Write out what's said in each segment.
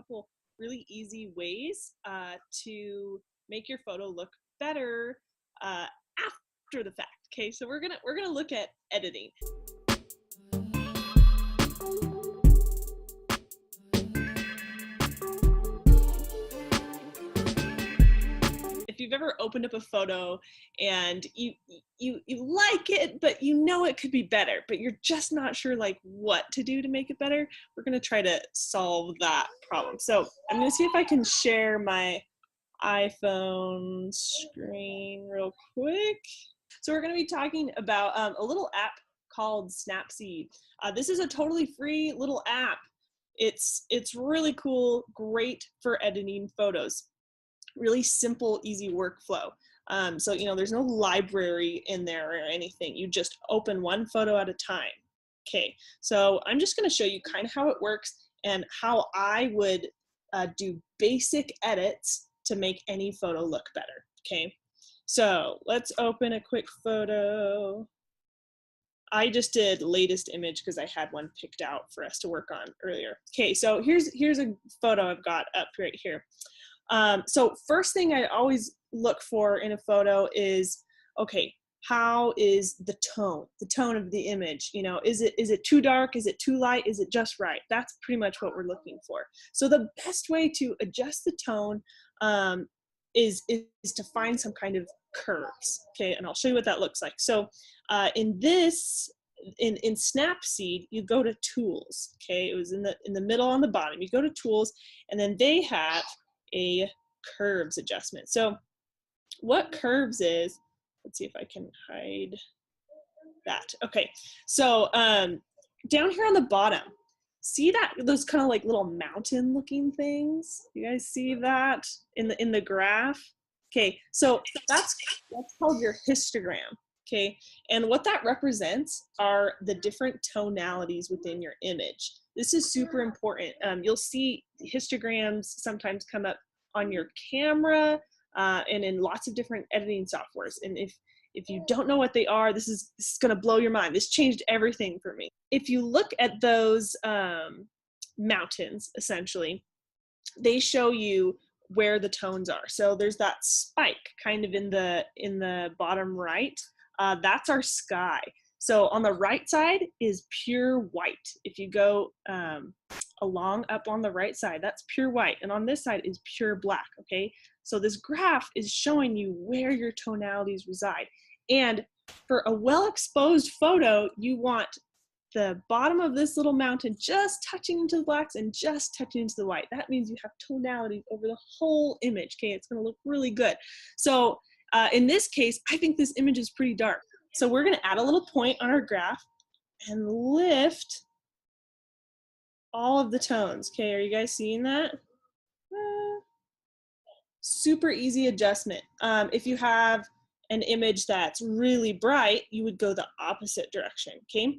couple really easy ways to make your photo look better after the fact. Okay, so we're gonna look at editing. If you've ever opened up a photo and you like it, but you know it could be better, but you're just not sure like what to do to make it better, we're gonna try to solve that problem. So I'm gonna see if I can share my iPhone screen real quick. So we're gonna be talking about a little app called Snapseed. This is a totally free little app. It's really cool, great for editing photos. Really simple, easy workflow. So, there's no library in there or anything. You just open one photo at a time. Okay, so I'm just gonna show you kind of how it works and how I would do basic edits to make any photo look better, okay? So let's open a quick photo. I just did latest image because I had one picked out for us to work on earlier. Okay, so here's a photo I've got up right here. So first thing I always look for in a photo is, okay, how is the tone of the image? Is it too dark? Is it too light? Is it just right? That's pretty much what we're looking for. So the best way to adjust the tone is to find some kind of curves, okay? And I'll show you what that looks like. So in Snapseed, you go to Tools, okay? It was in the middle on the bottom. You go to Tools, and then they have a curves adjustment. So what curves is, let's see if I can hide that. Okay, so down here on the bottom, see those kind of like little mountain looking things? You guys see that in the graph? Okay, so that's called your histogram. Okay, and what that represents are the different tonalities within your image. This is super important. You'll see histograms sometimes come up on your camera and in lots of different editing softwares. And if you don't know what they are, this is going to blow your mind. This changed everything for me. If you look at those mountains, essentially, they show you where the tones are. So there's that spike kind of in the bottom right. That's our sky. So on the right side is pure white. If you go along up on the right side, that's pure white. And on this side is pure black, okay? So this graph is showing you where your tonalities reside. And for a well-exposed photo, you want the bottom of this little mountain just touching into the blacks and just touching into the white. That means you have tonalities over the whole image, okay? It's gonna look really good. So in this case, I think this image is pretty dark. So we're gonna add a little point on our graph and lift all of the tones. Okay, are you guys seeing that? Super easy adjustment. If you have an image that's really bright, you would go the opposite direction, okay?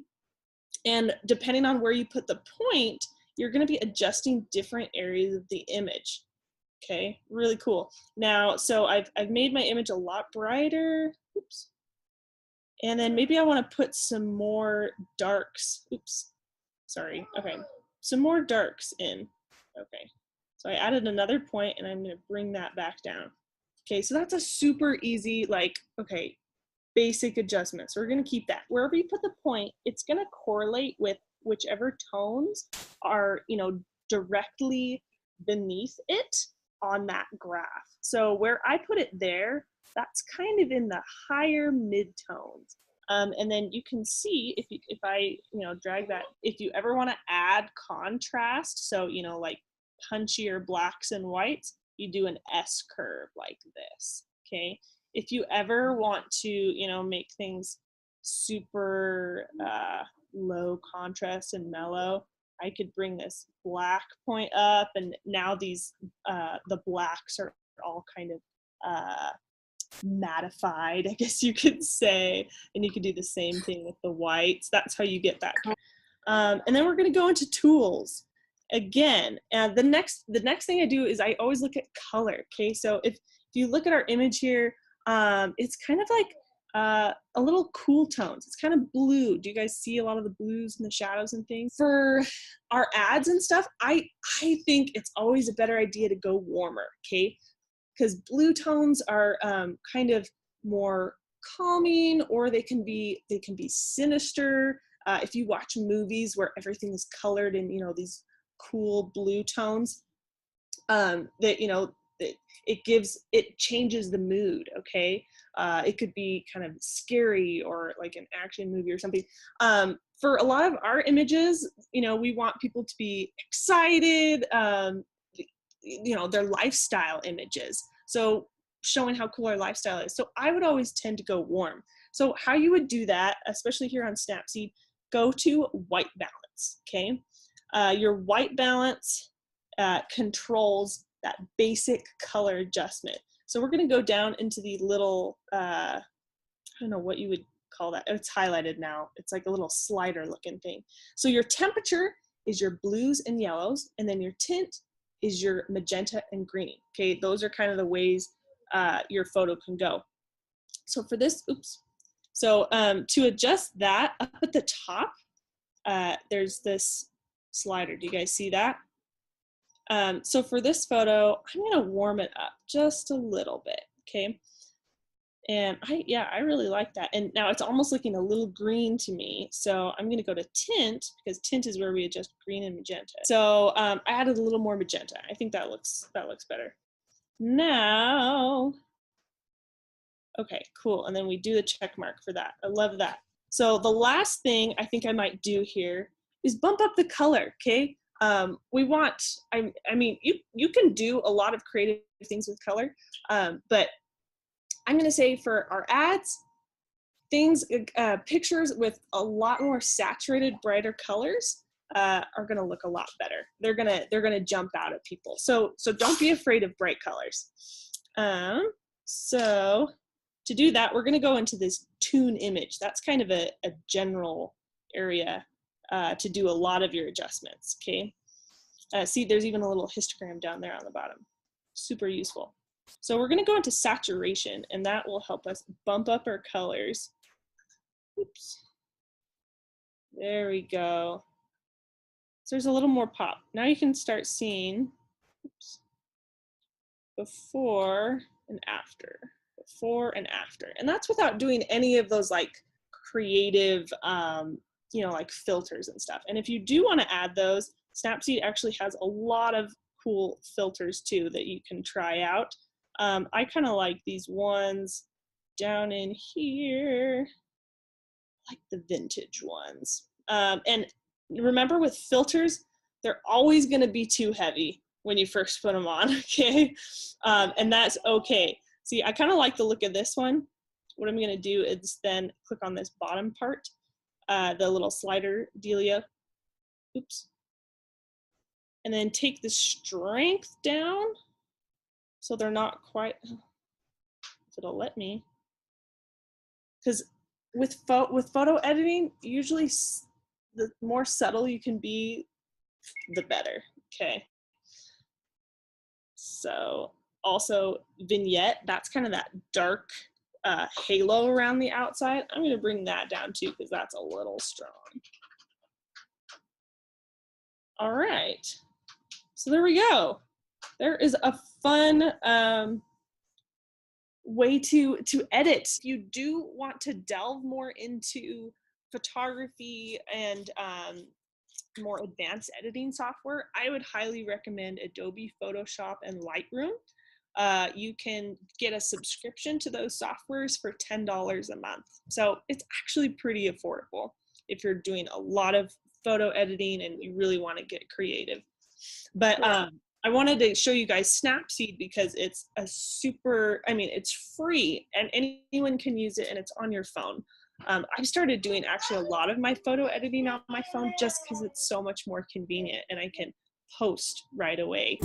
And depending on where you put the point, you're gonna be adjusting different areas of the image. Okay, really cool. Now, so I've made my image a lot brighter. Oops. And then maybe I want to put some more darks. Oops, sorry. Okay, some more darks in. Okay, so I added another point and I'm going to bring that back down. Okay, so that's a super easy, okay, basic adjustment. So we're going to keep that. Wherever you put the point, it's going to correlate with whichever tones are, directly beneath it on that graph. So where I put it there, that's kind of in the higher mid-tones. And then you can see if I drag that, if you ever want to add contrast, so like punchier blacks and whites, you do an S curve like this. Okay, if you ever want to make things super low contrast and mellow, I could bring this black point up, and now these the blacks are all kind of mattified, I guess you could say, and you could do the same thing with the whites. That's how you get that. And then we're going to go into tools again. And the next thing I do is I always look at color. Okay, so if you look at our image here, it's kind of like a little cool tones. It's kind of blue. Do you guys see a lot of the blues and the shadows and things? For our ads and stuff, I think it's always a better idea to go warmer, okay? Because blue tones are kind of more calming, or they can be sinister. If you watch movies where everything is colored in, these cool blue tones, that it changes the mood. Okay, it could be kind of scary or like an action movie or something. For a lot of our images, we want people to be excited. Their lifestyle images. So showing how cool our lifestyle is. So I would always tend to go warm. So how you would do that, especially here on Snapseed, go to white balance, okay? Your white balance controls that basic color adjustment. So we're gonna go down into the little, I don't know what you would call that. It's highlighted now. It's like a little slider looking thing. So your temperature is your blues and yellows, and then your tint is your magenta and green. Okay, those are kind of the ways your photo can go. So for this, so to adjust that, up at the top, there's this slider. Do you guys see that? So for this photo, I'm gonna warm it up just a little bit, okay? And I really like that. And now it's almost looking a little green to me. So I'm gonna go to tint, because tint is where we adjust green and magenta. So I added a little more magenta. I think that looks better. Now, okay, cool. And then we do the check mark for that. I love that. So the last thing I think I might do here is bump up the color, okay? We want, I mean, you can do a lot of creative things with color, but I'm gonna say for our ads, pictures with a lot more saturated, brighter colors are gonna look a lot better. They're gonna jump out at people. So don't be afraid of bright colors. So to do that, we're gonna go into this tune image. That's kind of a general area to do a lot of your adjustments, okay? See, there's even a little histogram down there on the bottom. Super useful. So we're gonna go into saturation, and that will help us bump up our colors. Oops. There we go. So there's a little more pop. Now you can start seeing, oops, before and after, before and after. And that's without doing any of those like creative, like filters and stuff. And if you do wanna add those, Snapseed actually has a lot of cool filters too that you can try out. I kind of like these ones down in here, like the vintage ones. And remember with filters, they're always gonna be too heavy when you first put them on, okay? And that's okay. See, I kind of like the look of this one. What I'm gonna do is then click on this bottom part, the little slider dealia, oops. And then take the strength down so they're not quite, if it'll let me. Because with photo editing, usually the more subtle you can be, the better, okay? So also vignette, that's kind of that dark halo around the outside. I'm gonna bring that down too, because that's a little strong. All right, so there we go. There is a fun way to edit. If you do want to delve more into photography and more advanced editing software, I would highly recommend Adobe Photoshop and Lightroom. You can get a subscription to those softwares for $10 a month. So it's actually pretty affordable if you're doing a lot of photo editing and you really want to get creative. But I wanted to show you guys Snapseed because it's it's free and anyone can use it and it's on your phone. I started doing actually a lot of my photo editing on my phone just because it's so much more convenient and I can post right away.